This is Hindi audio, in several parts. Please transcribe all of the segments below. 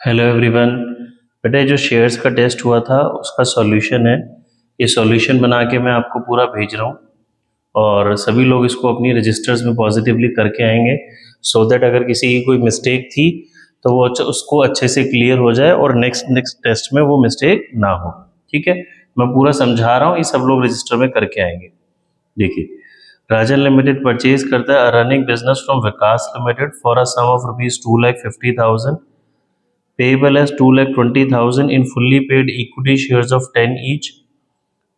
Hello everyone. बेटा ये जो शेयर्स का टेस्ट हुआ था उसका सॉल्यूशन है। ये सॉल्यूशन बना के मैं आपको पूरा भेज रहा हूँ और सभी लोग इसको अपनी रजिस्टर्स में पॉजिटिवली करके आएंगे सो दैट अगर किसी की कोई मिस्टेक थी तो वो उसको अच्छे से क्लियर हो जाए और नेक्स्ट नेक्स्ट टेस्ट में वो मिस्टेक ना हो। ठीक है, मैं पूरा समझा रहा हूँ, ये सब लोग रजिस्टर में करके आएंगे। देखिए, राजन लिमिटेड परचेज करता है running business from Vikas limited for a sum of ₹2,50,000 payable as 2,20,000 in fully paid equity shares of 10 each,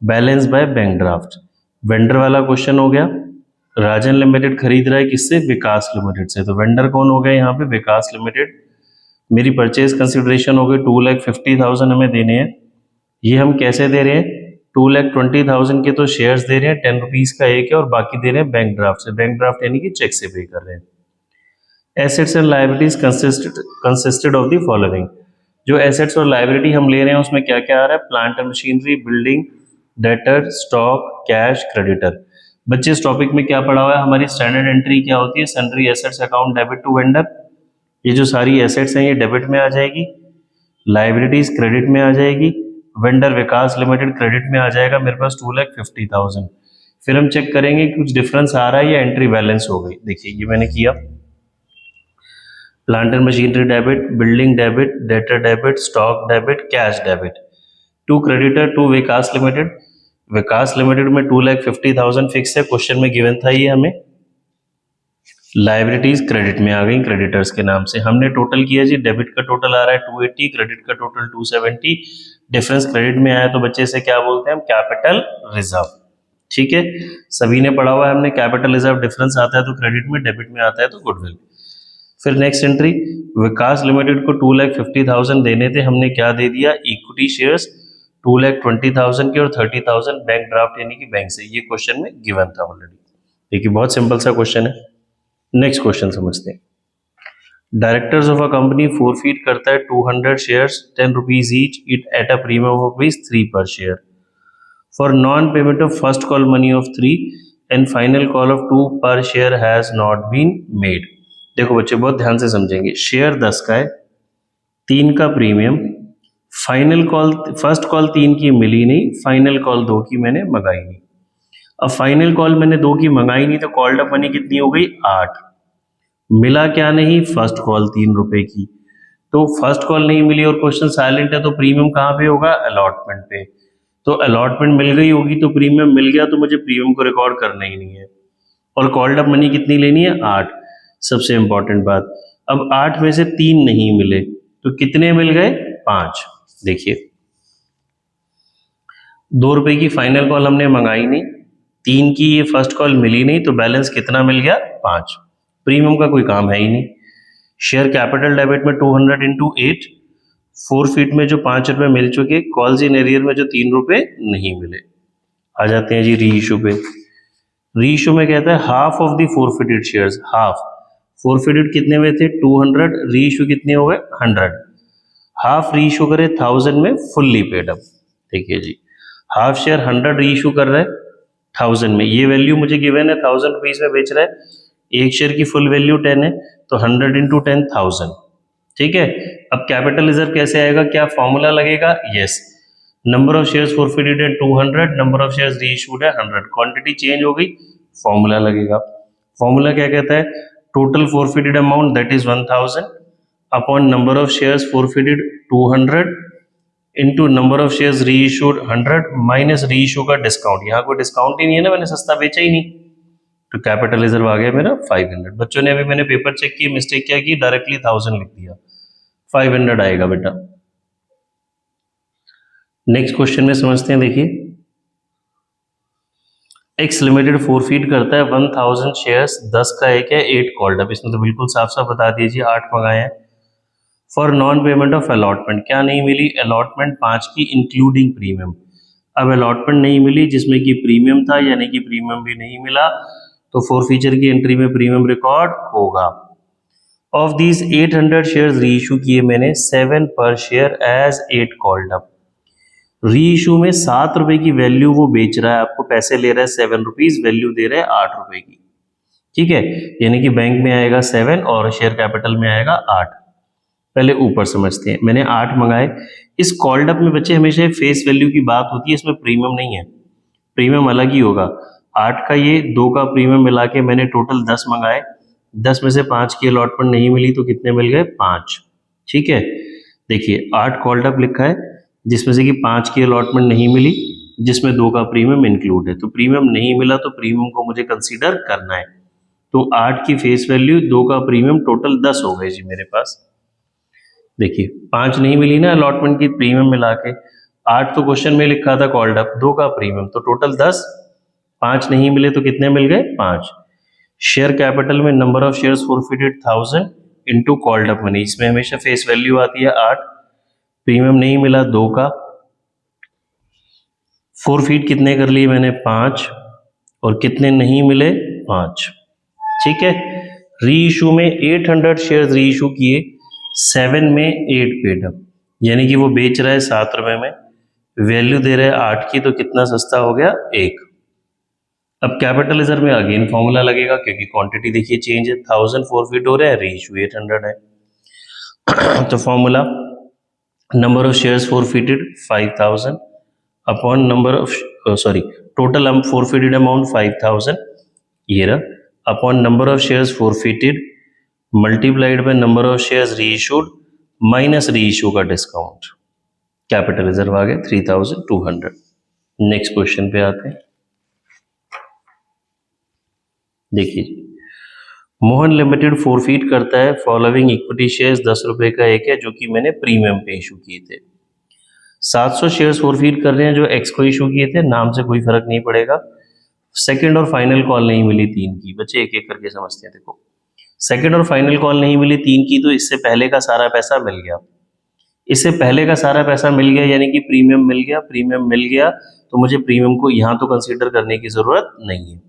balance by bank draft. Vendor वाला क्वेश्चन हो गया। राजन लिमिटेड खरीद रहा है किससे? विकास लिमिटेड से। तो वेंडर कौन हो गया यहाँ पे? विकास लिमिटेड। मेरी परचेज कंसिडरेशन हो गई 2,50,000 हमें देने हैं। ये हम कैसे दे रहे हैं? 2,20,000 के तो शेयर्स दे रहे हैं, 10 रुपीज का एक है, और बाकी दे रहे हैं बैंक ड्राफ्ट से। बैंक ड्राफ्ट यानी कि चेक से पे कर रहे हैं। Assets and liabilities consisted of the following. जो एसेट्स और लाइबिलिटी हम ले रहे हैं उसमें क्या क्या आ रहा है? Plant and machinery, building, debtor, stock, cash, creditor. बच्चे इस टॉपिक में क्या पढ़ा हुआ है? हमारी स्टैंडर्ड एंट्री क्या होती है? Sundry assets account debit to vendor. ये जो सारी एसेट्स हैं ये डेबिट में आ जाएगी, लाइबिलिटीज क्रेडिट में आ जाएगी, वेंडर विकास लिमिटेड क्रेडिट में आ जाएगा। मेरे पास 2,50,000। फिर हम चेक करेंगे कुछ डिफरेंस आ रहा है या एंट्री बैलेंस हो गई। देखिए ये मैंने किया, plant and machinery debit, building debit, debtor debit, stock debit, cash debit. To creditor to Vikas limited. Vikas limited में 2,50,000 फिक्स है, क्वेश्चन में गिवन था ये हमें। लाइबिलिटीज क्रेडिट में आ गई क्रेडिटर्स के नाम से। हमने टोटल किया जी, डेबिट का टोटल आ रहा है 280, क्रेडिट का टोटल 270। डिफरेंस क्रेडिट में आया तो बच्चे से क्या बोलते हैं हम? Capital reserve. ठीक है, सभी ने पढ़ा हुआ है हमने, कैपिटल रिजर्व डिफरेंस आता है तो क्रेडिट में, डेबिट में आता है तो गुडविल। फिर नेक्स्ट एंट्री, विकास लिमिटेड को 2,50,000 देने थे, हमने क्या दे दिया? इक्विटी शेयर्स 2,20,000 के और 30,000 बैंक ड्राफ्ट यानी कि बैंक से। ये क्वेश्चन में गिवन था ऑलरेडी। देखिए बहुत सिंपल सा क्वेश्चन है। नेक्स्ट क्वेश्चन समझते हैं। Directors of a company forfeit करता है 200 shares 10 rupees each it at a premium of ₹3 पर share for non payment of first call money of 3 and final call of 2 पर share has not been made. देखो बच्चे बहुत ध्यान से समझेंगे। शेयर 10 का है, 3 का premium, final call, first call 3 की मिली नहीं, फाइनल कॉल 2 की मैंने मंगाई नहीं। अब फाइनल कॉल मैंने 2 की मंगाई नहीं तो कॉल्ड अप मनी कितनी हो गई? 8। मिला क्या नहीं? फर्स्ट कॉल 3 रुपए की। तो फर्स्ट कॉल नहीं मिली और क्वेश्चन साइलेंट है तो प्रीमियम कहाँ पे होगा? अलॉटमेंट पे। तो अलॉटमेंट मिल गई होगी तो प्रीमियम मिल गया, तो मुझे प्रीमियम को रिकॉर्ड करना ही नहीं है। और कॉल्ड अप मनी कितनी लेनी है? 8। सबसे इंपॉर्टेंट बात, अब 8 में से 3 नहीं मिले तो कितने मिल गए? 5। देखिए, 2 रुपए की फाइनल कॉल हमने मंगाई नहीं, 3 की ये फर्स्ट कॉल मिली नहीं, तो बैलेंस कितना मिल गया? 5। प्रीमियम का कोई काम है ही नहीं। शेयर कैपिटल डेबिट में 200 इंटू 8, 4 फीट में जो 5 रुपए मिल चुके, कॉल्स इन एरियर में जो 3 रुपए नहीं मिले। आ जाते हैं जी री इशू पे। री इशू में कहता है half of the forfeited shares, half. Forfeited कितने में थे? 200, री इशू कितने हो गए? 100। हाफ री इशू करे 1000 में, फुल्ली पेड अप। देखिए जी, हाफ शेयर 100 री इशू कर रहा है 1000 में, ये वैल्यू मुझे गिवन है 1000 रुपीज में बेच रहा है। एक शेयर की फुल वैल्यू 10 है तो 100 इंटू 10 1000। ठीक है, अब कैपिटल रिजर्व कैसे आएगा? क्या फॉर्मूला लगेगा? Yes, number of shares forfeited है 200, नंबर ऑफ शेयर्स री इशूड है 100, क्वांटिटी चेंज हो गई, फॉर्मूला लगेगा। फॉर्मूला क्या कहता है? Total forfeited amount that is 1000 upon number of shares forfeited 200 into number of shares री इशूड 100 माइनस री इशू का डिस्काउंट। यहाँ कोई डिस्काउंट ही नहीं है ना, मैंने सस्ता बेचा ही नहीं, तो कैपिटल रिजर्व आ गया मेरा 500। बच्चों ने अभी मैंने पेपर चेक की, मिस्टेक क्या की? डायरेक्टली 1000 लिख दिया, 500 आएगा बेटा। नेक्स्ट क्वेश्चन में समझते हैं। देखिए, एक्स लिमिटेड फोरफीट करता है 1000 शेयर्स, 10 का एक है, 8 कॉल्ड अप। इसमें तो बिल्कुल साफ साफ बता दीजिए 8 मंगाए हैं। For non payment of allotment, क्या नहीं मिली? अलॉटमेंट 5 की इंक्लूडिंग प्रीमियम। अब अलॉटमेंट नहीं मिली जिसमें कि प्रीमियम था, यानी कि प्रीमियम भी नहीं मिला, तो फोर फीचर की एंट्री में प्रीमियम रिकॉर्ड होगा। ऑफ दीज 800 शेयर्स री इशू किए मैंने 7 पर शेयर एज 8 कॉल्ड अप। री इशू में 7 रुपए की वैल्यू वो बेच रहा है, आपको पैसे ले रहा है 7 रुपीज, वैल्यू दे रहा है 8 रुपए की। ठीक है, यानी कि बैंक में आएगा 7 और शेयर कैपिटल में आएगा 8। पहले ऊपर समझते हैं। मैंने 8 मंगाए। इस कॉल्ड अप में बच्चे हमेशा फेस वैल्यू की बात होती है, इसमें प्रीमियम नहीं है, प्रीमियम अलग ही होगा। 8 का ये 2 का प्रीमियम मिला के मैंने टोटल 10 मंगाए। 10 में से 5 की अलॉटमेंट नहीं मिली तो कितने मिल गए? 5। ठीक है, देखिए 8 कॉल्ड अप लिखा है, जिसमें से कि 5 की अलॉटमेंट नहीं मिली, जिसमें 2 का प्रीमियम इंक्लूड है। तो प्रीमियम नहीं मिला तो प्रीमियम को मुझे कंसीडर करना है। तो 8 की फेस वैल्यू, 2 का प्रीमियम, टोटल 10 हो गए जी मेरे पास। देखिए 5 नहीं मिली ना अलॉटमेंट की, प्रीमियम मिला के। 8 तो क्वेश्चन में लिखा था कॉल्ड अप, 2 का प्रीमियम, तो टोटल 10। 5 नहीं मिले तो कितने मिल गए? 5। शेयर कैपिटल में number of shares forfeited 1000 into called up money, इसमें हमेशा फेस वैल्यू आती है 8। प्रीमियम नहीं मिला 2 का, फॉरफिट कितने कर लिए मैंने? 5। और कितने नहीं मिले? 5। ठीक है, री इशू में 800 शेयर्स री इशू किए, 7 में 8 पेड अप, यानी कि वो बेच रहा है 7 रुपए में, वैल्यू दे रहा है 8 की, तो कितना सस्ता हो गया? 1। अब कैपिटल रिजर्व में अगेन फॉर्मूला लगेगा, क्योंकि क्वांटिटी देखिए चेंज है, 1000 फॉरफिट हो रहा है, री इशू 800 है। तो formula, number of shares forfeited 5000 upon number of, sorry, total forfeited amount 5000, ये रहा, upon number of shares forfeited multiplied by number of shares reissued minus reissue का डिस्काउंट। कैपिटल रिजर्व आ गया 3200। नेक्स्ट क्वेश्चन पे आते हैं। देखिए जी, मोहन लिमिटेड फॉरफिट करता है फॉलोइंग इक्विटी शेयर्स, 10 रुपए का एक है, जो कि मैंने प्रीमियम पे इशू किए थे। 700 शेयर्स फॉरफिट कर रहे हैं जो एक्स को इशू किए थे, नाम से कोई फर्क नहीं पड़ेगा। सेकंड और फाइनल कॉल नहीं मिली 3 की, बच्चे एक एक करके समझते हैं। देखो, सेकंड और फाइनल कॉल नहीं मिली 3 की, तो इससे पहले का सारा पैसा मिल गया। इससे पहले का सारा पैसा मिल गया यानी कि प्रीमियम मिल गया, प्रीमियम मिल गया, तो मुझे प्रीमियम को यहां तो कंसीडर करने की जरूरत नहीं है।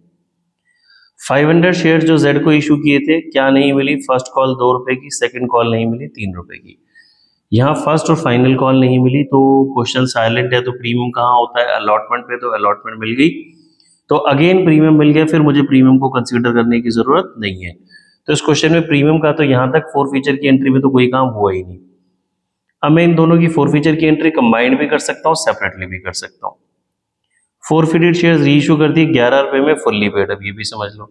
500 शेयर जो जेड को इशू किए थे, क्या नहीं मिली? फर्स्ट कॉल 2 रुपए की, सेकंड कॉल नहीं मिली 3 रुपए की। यहाँ फर्स्ट और फाइनल कॉल नहीं मिली, तो क्वेश्चन साइलेंट है, तो प्रीमियम कहाँ होता है? अलॉटमेंट पे, तो अलॉटमेंट मिल गई, तो अगेन प्रीमियम मिल गया, फिर मुझे प्रीमियम को कंसीडर करने की जरूरत नहीं है। तो इस क्वेश्चन में प्रीमियम का तो यहां तक फोर फीचर की एंट्री में तो कोई काम हुआ ही नहीं। अब मैं इन दोनों की फोर फीचर की एंट्री कंबाइंड भी कर सकता हूँ, सेपरेटली भी कर सकता हूँ। फॉरफिटेड शेयर्स री इशू कर दी 11 रुपए में, फुल्ली पेड। अब ये भी समझ लो,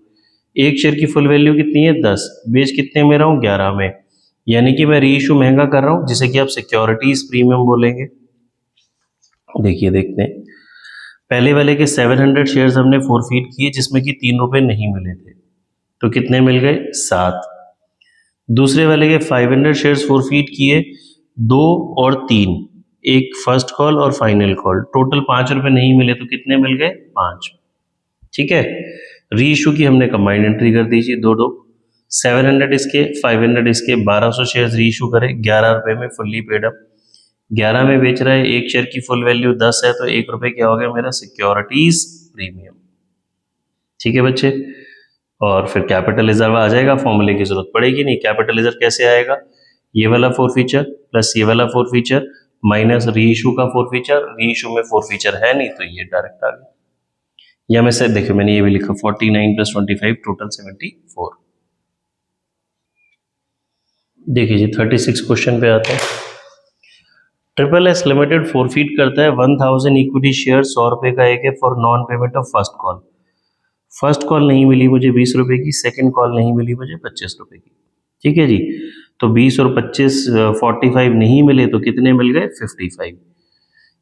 एक शेयर की फुल वैल्यू कितनी है? 10, बेच कितने में रहा हूँ? 11 में, यानी कि मैं री इशू महंगा कर रहा हूँ, जिसे कि आप सिक्योरिटीज प्रीमियम बोलेंगे। देखिए देखते हैं, पहले वाले के 700 शेयर्स हमने फॉरफिट किए, जिसमें कि 3 रुपए नहीं मिले थे, तो कितने मिल गए? 7। दूसरे वाले के 500 शेयर्स फॉरफिट किए, 2 और 3, एक फर्स्ट कॉल और फाइनल कॉल, टोटल 5 रुपए नहीं मिले, तो कितने मिल गए? 5। ठीक है, री इशू की हमने कंबाइंड एंट्री कर दीजिए, दो 700 इसके, 500 इसके, 1200 शेयर्स री इशू करें 11 रुपए में, फुल्ली पेड अप। 11 में बेच रहा है, एक शेयर की फुल वैल्यू 10 है, तो 1 रुपए क्या हो गया मेरा? Securities premium. ठीक है बच्चे, और फिर कैपिटल रिजर्व आ जाएगा, फॉर्मूले की जरूरत पड़ेगी नहीं। कैपिटल रिजर्व कैसे आएगा? ये वाला फोर फीचर प्लस ये वाला फोर फीचर माइनस री इशू का फोर फीचर, री इशू में फोर फीचर है नहीं, तो ये डायरेक्ट आ गया। या मैं से देखिए, मैंने ये भी लिखा 49 प्लस 25 टोटल 74। देखिए जी 36 क्वेश्चन पे आते हैं। ट्रिपल एस लिमिटेड फॉरफिट करता है 1000 इक्विटी शेयर, 100 रुपए का एक है, for non payment of first call. First call नहीं मिली मुझे 20 रुपए की, सेकंड कॉल नहीं मिली मुझे 25 रुपए की। ठीक है जी, तो 20 और 25 45 नहीं मिले, तो कितने मिल गए? 55।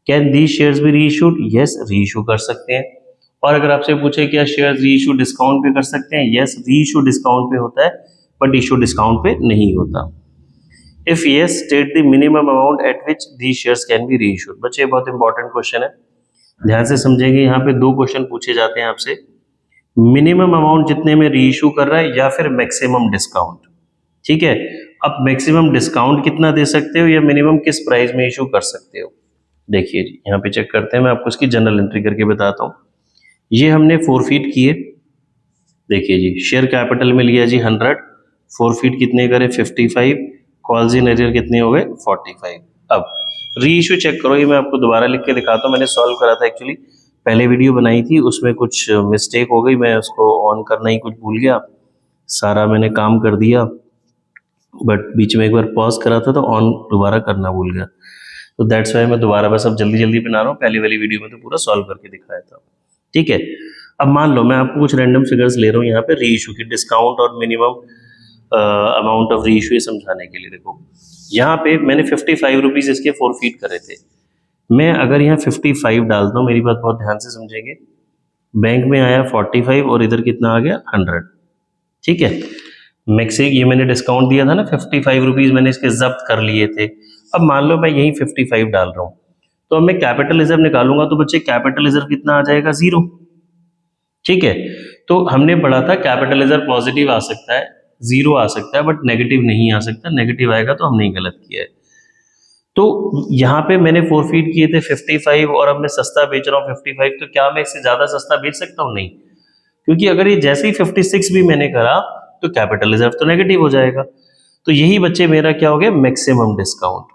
कैन दी शेयर्स भी री इशूड? यस, री इशू कर सकते हैं। और अगर आपसे पूछे क्या शेयर्स री इशू डिस्काउंट पे कर सकते हैं? यस, री इशू डिस्काउंट पे होता है, बट इशू डिस्काउंट पे नहीं होता। If yes, state the minimum amount at which the shares can be री इशूड। बच्चे बहुत इंपॉर्टेंट क्वेश्चन है, ध्यान से समझेंगे। यहाँ पे 2 क्वेश्चन पूछे जाते हैं आपसे, मिनिमम अमाउंट जितने में री इशू कर रहा है, या फिर मैक्सिमम डिस्काउंट। ठीक है, अब मैक्सिमम डिस्काउंट कितना दे सकते हो, या मिनिमम किस प्राइस में इशू कर सकते हो? देखिए जी, यहाँ पे चेक करते हैं, मैं आपको इसकी जनरल एंट्री करके बताता हूँ। ये हमने फॉरफिट किए, देखिए जी, शेयर कैपिटल में लिया जी 100, फॉरफिट कितने करे? 55, कॉल्स इन एरियर कितने हो गए? 45। अब री इशू चेक करो, ये मैं आपको दोबारा लिख के दिखाता हूँ, मैंने सॉल्व करा था एक्चुअली, पहले वीडियो बनाई थी, उसमें कुछ मिस्टेक हो गई, मैं उसको ऑन करना ही कुछ भूल गया, सारा मैंने काम कर दिया, बट बीच में एक बार पॉज करा था तो ऑन दोबारा करना भूल गया, तो दैट्स वाई मैं दोबारा बस अब जल्दी जल्दी बना रहा हूँ। पहली वाली वीडियो में तो पूरा सॉल्व करके दिखाया था। ठीक है, अब मान लो मैं आपको कुछ रैंडम फिगर्स ले रहा हूँ यहाँ पे री इशू की, डिस्काउंट और मिनिमम अमाउंट ऑफ री इशू ये समझाने के लिए। देखो यहाँ पे मैंने 55 रुपीज़ इसके फोरफीट करे थे। मैं अगर यहाँ 55 डालता हूँ, मेरी बात बहुत ध्यान से समझेंगे, बैंक में आया 45 और इधर कितना आ गया 100। ठीक है, मैक्सी ये मैंने डिस्काउंट दिया था ना 55 रुपीज़, मैंने इसके जब्त कर लिए थे। अब मान लो मैं यही 55 डाल रहा हूँ, तो अब मैं कैपिटल रिजर्व निकालूंगा तो बच्चे कैपिटल रिजर्व कितना आ जाएगा 0। ठीक है, तो हमने पढ़ा था कैपिटल रिजर्व पॉजिटिव आ सकता है, 0 आ सकता है, बट नेगेटिव नहीं आ सकता। नेगेटिव आएगा तो हमने गलत किया है। तो यहाँ पे मैंने फोरफीट किए थे 55 और अब मैं सस्ता बेच रहा हूँ 55, तो क्या मैं इससे ज्यादा सस्ता बेच सकता हूँ? नहीं, क्योंकि अगर ये जैसे ही 56 भी मैंने करा तो कैपिटल रिजर्व तो नेगेटिव हो जाएगा। तो यही बच्चे मेरा क्या हो गया, मैक्सिमम डिस्काउंट।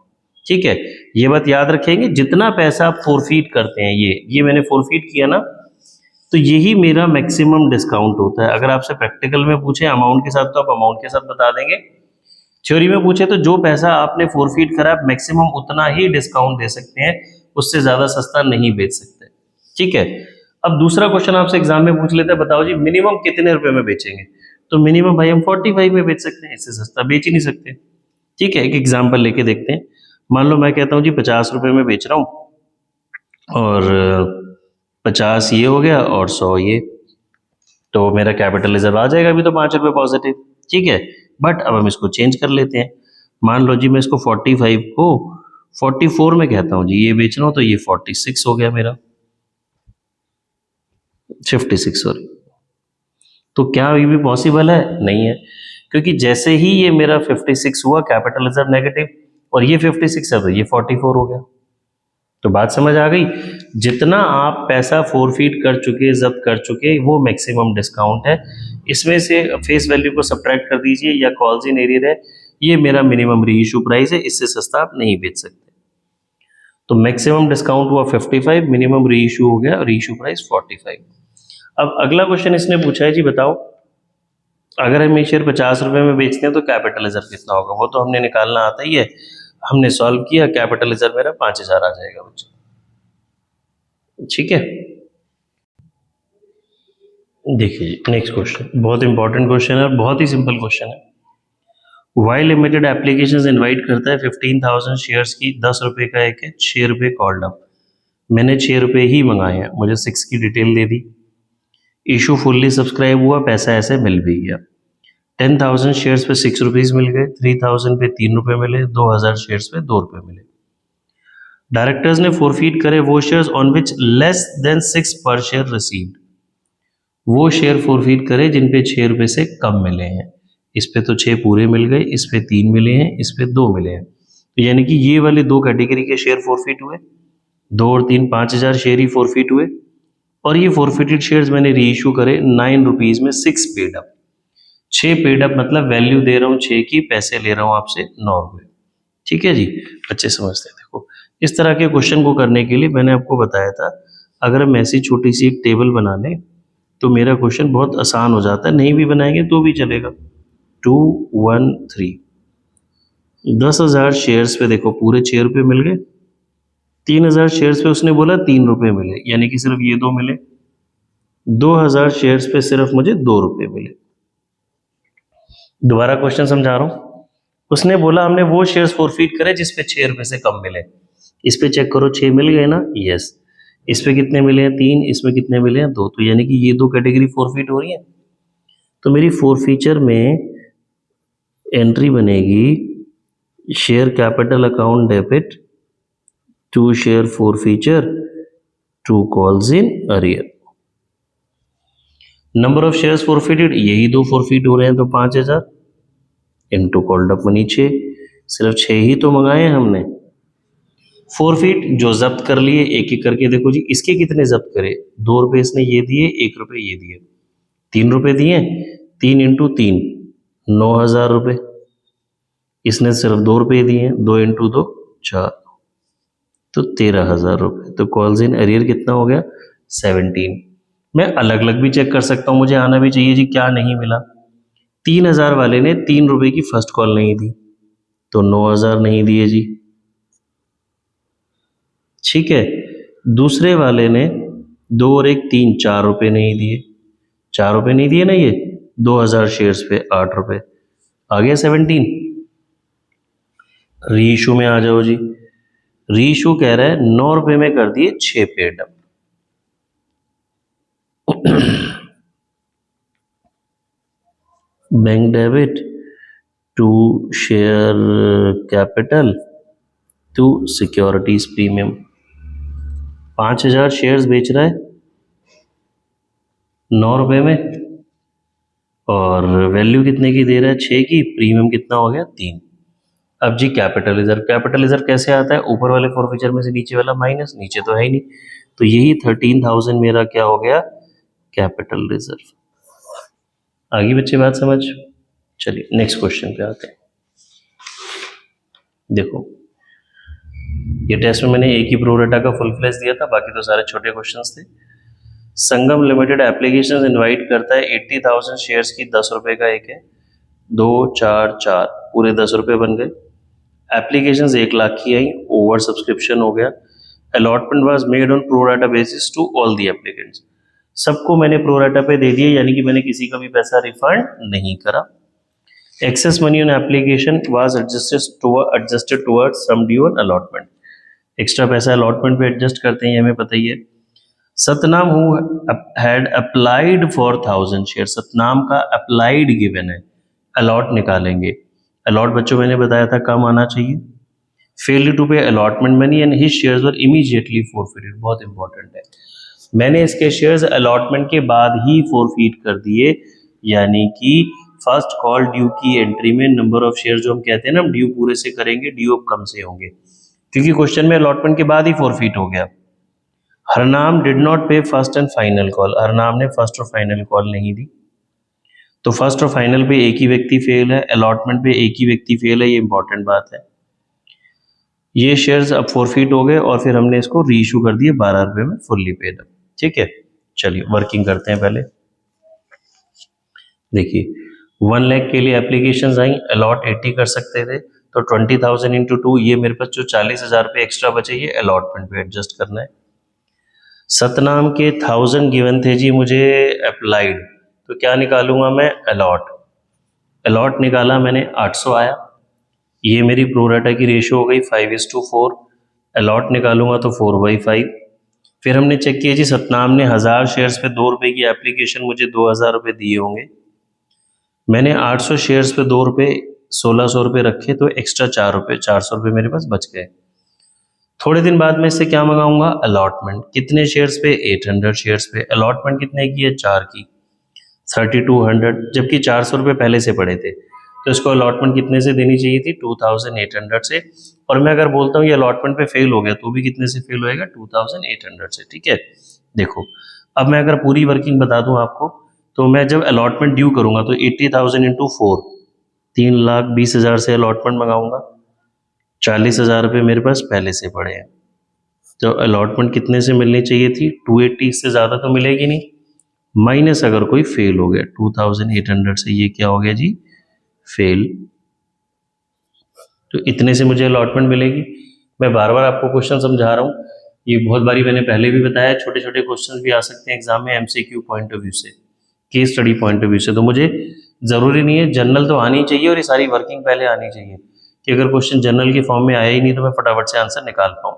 ठीक है, ये बात याद रखेंगे, जितना पैसा आप फोरफीट करते हैं, ये मैंने फोरफीट किया ना, तो यही मेरा मैक्सिमम डिस्काउंट होता है। अगर आपसे प्रैक्टिकल में पूछे अमाउंट के साथ तो आप अमाउंट के साथ बता देंगे, थ्योरी में पूछे तो जो पैसा आपने फोरफीट करा आप मैक्सिमम उतना ही डिस्काउंट दे सकते हैं, उससे ज्यादा सस्ता नहीं बेच सकते। ठीक है, अब दूसरा क्वेश्चन आपसे एग्जाम में पूछ लेते हैं, बताओ जी मिनिमम कितने रुपए में बेचेंगे? तो मिनिमम भाई हम 45 में बेच सकते हैं, इससे सस्ता बेच ही नहीं सकते। ठीक है, एक एग्जाम्पल लेके देखते हैं। मान लो मैं कहता हूँ जी 50 रुपए में बेच रहा हूँ और 50 ये हो गया और 100 ये, तो मेरा कैपिटल रिजर्व आ जाएगा अभी तो 5 रुपए पॉजिटिव। ठीक है, बट अब हम इसको चेंज कर लेते हैं। मान लो जी मैं इसको 45 को 44 में कहता हूँ जी, ये बेच रहा हूँ, तो ये 46 हो गया मेरा, 56 सॉरी। तो क्या ये भी पॉसिबल है? नहीं है, क्योंकि जैसे ही ये मेरा 56 हुआ कैपिटल रिजर्व नेगेटिव, और ये 56 है तो ये 44 हो गया। तो बात समझ आ गई, जितना आप पैसा फोरफीट कर चुके, जब्त कर चुके, वो मैक्सिमम डिस्काउंट है। इसमें से फेस वैल्यू को सब्ट्रैक्ट कर दीजिए, या कॉल्स इन एरियर है, ये मेरा मिनिमम री इशू प्राइस है, इससे सस्ता आप नहीं बेच सकते। तो मैक्सिमम डिस्काउंट हुआ 55, मिनिमम री इशू हो गया, री इशू प्राइस 45। अब अगला क्वेश्चन इसने पूछा है जी बताओ, अगर हम ये शेयर 50 रुपए में बेचते हैं तो कैपिटल रिजर्व कितना होगा? वो तो हमने निकालना आता ही है, हमने सॉल्व किया, कैपिटल रिजर्व मेरा 5000 आ जाएगा बच्चे। ठीक है, देखिए नेक्स्ट क्वेश्चन बहुत इंपॉर्टेंट क्वेश्चन है, बहुत ही सिंपल क्वेश्चन है। वाई लिमिटेड एप्लीकेशन इनवाइट करता है 15,000 शेयर्स की, 10 रुपए का एक है, 6 रुपए कॉल्ड अप। मैंने 6 रुपए ही मंगाए हैं, मुझे 6 की डिटेल दे दी, इशू फुल्ली सब्सक्राइब हुआ, पैसा ऐसे मिल भी गया। 10,000 शेयर्स पे 6 रुपीज मिल गए, 3,000 पे 3 रुपए मिले, 2,000 शेयर्स पे 2 रुपए मिले। डायरेक्टर्स ने फोरफीट करे वो shares on which less than 6 पर शेयर रिसीव्ड, वो शेयर फोरफीट करे जिन पे 6 रुपए से कम मिले हैं। इस पे तो 6 पूरे मिल गए, इस पे 3 मिले हैं, इस पे 2 मिले हैं, तो यानी कि ये वाले दो कैटेगरी के शेयर फोरफीट हुए, 2 और 3 5,000 शेयर ही फोरफीट हुए। और ये फोरफिटेड शेयर्स मैंने री इशू करे 9 रुपीज में, 6 पेड अप। 6 पेड अप मतलब वैल्यू दे रहा हूँ 6 की, पैसे ले रहा हूँ आपसे 9 रुपए। ठीक है जी, अच्छे समझते हैं। देखो इस तरह के क्वेश्चन को करने के लिए मैंने आपको बताया था, अगर हम ऐसी छोटी सी एक टेबल बना लें तो मेरा क्वेश्चन बहुत आसान हो जाता है, नहीं भी बनाएंगे तो भी चलेगा। 213, 10,000 शेयर्स पे देखो पूरे 6 रुपए मिल गए, 3,000 शेयर्स पे उसने बोला 3 रुपए मिले, यानी कि सिर्फ ये दो मिले। 2,000 शेयर्स पे सिर्फ मुझे 2 रुपए मिले। दोबारा क्वेश्चन समझा रहा हूं, उसने बोला हमने वो शेयर्स फॉरफीट करे जिस पे 6 रुपए से कम मिले। इस पे चेक करो 6 मिल गए ना, यस। इस पे कितने मिले हैं? 3। इसमें कितने मिले हैं? 2। तो यानी कि ये दो कैटेगरी फॉरफीट हो रही है। तो मेरी फॉरफीचर में एंट्री बनेगी, share capital account debit to share forfeiture to calls in arrear. Number of shares forfeited, यही दो फॉरफिट हो रहे हैं, तो 5,000 इंटू कॉल्ड अप मनी 6, सिर्फ 6 ही तो मंगाए हैं हमने। फॉरफिट जो जब्त कर लिए एक एक करके देखो जी, इसके कितने जब्त करे? 2 रुपए इसने ये दिए, 1 रुपए ये दिए, 3 रुपए दिए, 3 इंटू 3 9,000 रुपए। इसने सिर्फ 2 रुपए दिए, 2 इंटू 2 4, तो 13,000 रुपए। तो कॉल्स इन अरियर कितना हो गया? 17। मैं अलग अलग भी चेक कर सकता हूं, मुझे आना भी चाहिए जी क्या नहीं मिला। 3,000 वाले ने 3 रुपए की फर्स्ट कॉल नहीं दी, तो 9,000 नहीं दिए जी। ठीक है, दूसरे वाले ने 2 और 1 3 4 रुपए नहीं दिए, 4 रुपए नहीं दिए ना, ये 2,000 शेयर्स पे 8 रुपए आ गया 17। रीइशू में आ जाओ जी। रीइशू कह रहा है 9 रुपए में कर दिए 6 paid up. Bank debit to share capital to securities premium. 5,000 shares बेच रहा है 9 रुपए में, और वैल्यू कितने की दे रहा है 6 की, प्रीमियम कितना हो गया 3। अब G capital reserve, capital reserve कैसे आता है, ऊपर वाले फॉरफीचर में से नीचे वाला माइनस, नीचे तो है ही नहीं, तो यही 13,000 मेरा क्या हो गया कैपिटल रिजर्व। आगे बच्चे बात समझ। चलिए नेक्स्ट क्वेश्चन पे आते हैं। देखो ये टेस्ट में मैंने एक ही प्रोरेटा का फुल फ्लैश दिया था, बाकी तो सारे छोटे क्वेश्चंस थे। संगम लिमिटेड एप्लीकेशन इनवाइट करता है 80,000 शेयर्स की, 10 रुपए का एक है, 2 4 4 पूरे 10 रुपए बन गए। एप्लीकेशंस 1 लाख की आई, ओवर सब्सक्रिप्शन हो गया। Allotment was made on pro rata basis to all the applicants, सबको मैंने प्रोराटा पे दे दिया, यानी कि मैंने किसी का भी पैसा रिफंड नहीं करा। Excess money on application was adjusted towards sum due on allotment, extra पैसा अलॉटमेंट पे एडजस्ट करते हैं, हमें पता ही है। Satnam who had applied for 1,000 share, Satnam का अप्लाइड गिवन है, अलॉट निकालेंगे। अलॉट बच्चों मैंने बताया था कम आना चाहिए। Failed to pay allotment money and his shares were immediately forfeited, बहुत इंपॉर्टेंट है, मैंने इसके शेयर्स अलॉटमेंट के बाद ही फॉरफिट कर दिए, यानी कि फर्स्ट कॉल ड्यू की एंट्री में नंबर ऑफ शेयर जो हम कहते हैं ना, हम ड्यू पूरे से करेंगे, ड्यू अब कम से होंगे, क्योंकि क्वेश्चन में अलॉटमेंट के बाद ही फॉरफिट हो गया। हरनाम डिड नॉट पे first and final call, Harnam ने फर्स्ट और फाइनल कॉल नहीं दी, तो फर्स्ट और फाइनल पे एक ही व्यक्ति फेल है, अलॉटमेंट पे एक ही व्यक्ति फेल है, ये इंपॉर्टेंट बात है। ये शेयर्स अब फॉरफिट हो गए और फिर हमने इसको रीइशू कर दिए 12 रुपए में फुल्ली पेड अप। ठीक है, चलिए वर्किंग करते हैं पहले। देखिए 1 लाख के लिए एप्लीकेशंस आई, अलॉट 80 कर सकते थे, तो 20,000 इंटू 2, ये मेरे पास जो 40,000 रुपये एक्स्ट्रा बचे, ये अलॉटमेंट पे एडजस्ट करना है। सतनाम के 1,000 गिवन थे जी मुझे अप्लाइड, तो क्या निकालूंगा मैं अलॉट, अलॉट निकाला मैंने 800 आया, ये मेरी प्रोराटा की रेशो हो गई 5:4, अलॉट निकालूंगा तो 4/5। फिर हमने चेक किया जी सतनाम ने 1,000 शेयर्स पे 2 रुपए की एप्लीकेशन मुझे 2,000 रुपये दिए होंगे, मैंने 800 शेयर्स पे 2 रुपए 1,600 रुपये रखे, तो एक्स्ट्रा 4 रुपये 400 रुपये मेरे पास बच गए। थोड़े दिन बाद मैं इससे क्या मंगाऊंगा अलॉटमेंट, कितने शेयर्स पे 800 शेयर्स पे, अलॉटमेंट कितने की है 4 की, 3,200, जबकि 400 रुपये पहले से पड़े थे, तो इसको अलॉटमेंट कितने से देनी चाहिए थी 2,800 से, और मैं अगर बोलता हूँ ये अलॉटमेंट पे फेल हो गया तो भी कितने से फेल होएगा 2,800 से। ठीक है, देखो अब मैं अगर पूरी वर्किंग बता दूं आपको, तो मैं जब अलॉटमेंट ड्यू करूंगा तो 80,000 इंटू 4, 3,20,000 से अलॉटमेंट मंगाऊंगा, 40,000 रुपये मेरे पास पहले से पड़े हैं, तो अलॉटमेंट कितने से मिलनी चाहिए थी 280, इससे ज़्यादा तो मिलेगी नहीं, माइनस अगर कोई फेल हो गया 2,800 से, ये क्या हो गया जी फेल, तो इतने से मुझे अलॉटमेंट मिलेगी। मैं बार बार आपको क्वेश्चन समझा रहा हूँ, ये बहुत बारी मैंने पहले भी बताया, छोटे छोटे क्वेश्चन भी आ सकते हैं एग्जाम में एमसीक्यू पॉइंट ऑफ व्यू से, case study point of view से, तो मुझे ज़रूरी नहीं है जनरल तो आनी चाहिए और ये सारी वर्किंग पहले आनी चाहिए, कि अगर क्वेश्चन जनरल के फॉर्म में आया ही नहीं तो मैं फटाफट से आंसर निकाल पाऊँ।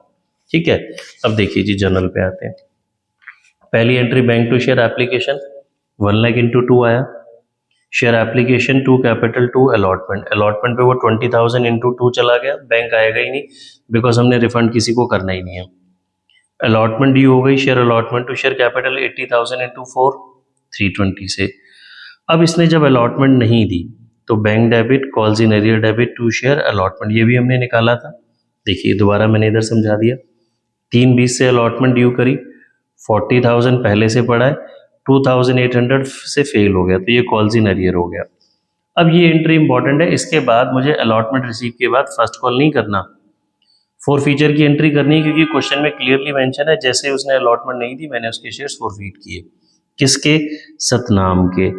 ठीक है, अब देखिए जी जनरल पे आते हैं। पहली entry bank to share application 1 lakh into 2 आया, share application to capital to allotment, allotment पे वो 20,000 इंटू 2 चला गया, बैंक आएगा ही नहीं बिकॉज हमने रिफंड किसी को करना ही नहीं है। अलॉटमेंट ड्यू हो गई, share allotment to share capital 80,000 into 4, 320 से। अब इसने जब अलॉटमेंट नहीं दी तो bank debit calls in arrear debit to share allotment, ये भी हमने निकाला था। देखिए दोबारा मैंने इधर समझा दिया, 320 से अलॉटमेंट ड्यू करी, 40,000 पहले से पड़ा है, 2,800 से फेल हो गया, तो ये कॉल्स इन एरियर हो गया। अब ये एंट्री इंपॉर्टेंट है, इसके बाद मुझे अलॉटमेंट रिसीव के बाद फर्स्ट कॉल नहीं करना, फॉरफीचर की एंट्री करनी है, क्योंकि क्वेश्चन में क्लियरली मेंशन है जैसे उसने अलॉटमेंट नहीं दी मैंने उसके शेयर्स फॉरफीट किए। किसके? सतनाम के।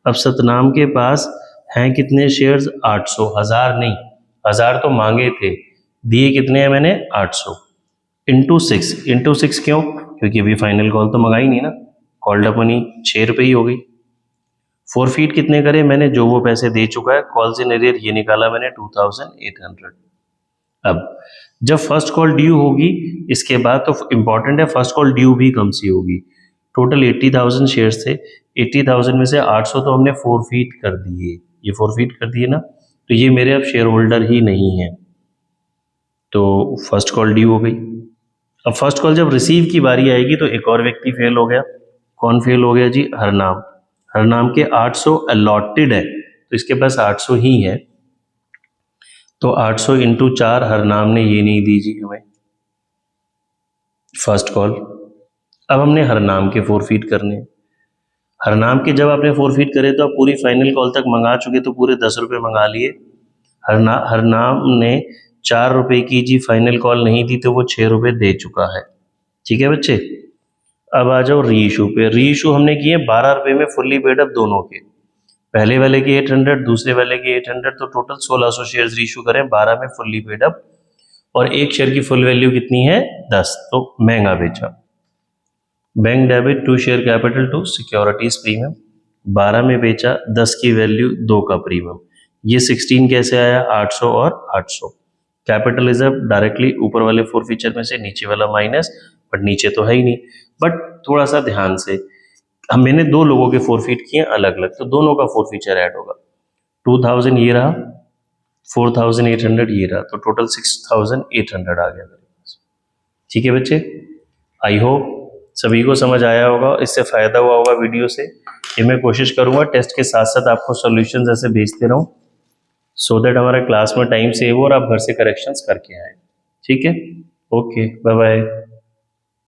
अब सतनाम के पास हैं कितने शेयर्स? 800, 1000 नहीं, 1000 तो मांगे थे, दिए कितने हैं मैंने? 800 इंटू 6 क्यों? क्योंकि अभी फाइनल कॉल तो मंगाई नहीं ना, कॉल्ड अप मनी 6 रुपये ही हो गई। फोरफीट कितने करे मैंने? जो वो पैसे दे चुका है, कॉल्स इन एरियर ये निकाला मैंने 2800। अब जब फर्स्ट कॉल ड्यू होगी इसके बाद तो इंपॉर्टेंट है, फर्स्ट कॉल ड्यू भी कम सी होगी। टोटल 80,000 शेयर्स थे, 80,000 में से 800 तो हमने फोरफीट कर दिए, ये फोरफीट कर दिए ना, तो ये मेरे अब शेयर होल्डर ही नहीं है, तो फर्स्ट कॉल ड्यू हो गई। अब फर्स्ट कॉल जब रिसीव की बारी आएगी तो एक और व्यक्ति फेल हो गया। कौन फेल हो गया जी? हरनाम। हरनाम के 800 अलॉटेड है, तो इसके पास 800 ही है, तो 800 इंटू 4 हरनाम ने ये नहीं दी जी हमें फर्स्ट कॉल। अब हमने हरनाम के फोरफीट करने। हरनाम के जब आपने फोरफीट करे तो आप पूरी फाइनल कॉल तक मंगा चुके, तो पूरे 10 रुपये मंगा लिए। हरनाम ने 4 रुपये की जी फाइनल कॉल नहीं दी, तो वो 6 रुपये दे चुका है। ठीक है बच्चे, अब आ जाओ री इशू पे। री इशू हमने किए 12 रुपये में फुल्ली पेड अप दोनों के, पहले वाले के 800, दूसरे वाले के 800, तो टोटल 1600 शेयर्स री इशू करें 12 में फुल्ली पेड अप, और एक शेयर की फुल वैल्यू कितनी है? 10, तो महंगा बेचा। Bank debit to share capital to securities premium, 12 में बेचा, 10 की वैल्यू 2 का प्रीमियम। ये 16 कैसे आया? 800 और 800। कैपिटल इज अब डायरेक्टली ऊपर वाले फोर फीचर में से नीचे वाला माइनस, बट नीचे तो है ही नहीं। बट थोड़ा सा ध्यान से, हम मैंने दो लोगों के फोरफीट किए अलग अलग, तो दोनों का फोर फीचर ऐड होगा। 2000 ये रहा, 4800 ये रहा, तो टोटल 6800 आ गया मेरे पास। ठीक है बच्चे, आई होप सभी को समझ आया होगा, इससे फायदा हुआ होगा वीडियो से। ये मैं कोशिश करूंगा टेस्ट के साथ साथ आपको सॉल्यूशंस ऐसे भेजते रहूं, सो दैट हमारा क्लास में टाइम सेव हो और आप घर से करेक्शंस करके आए। ठीक है, ओके, बाय बाय।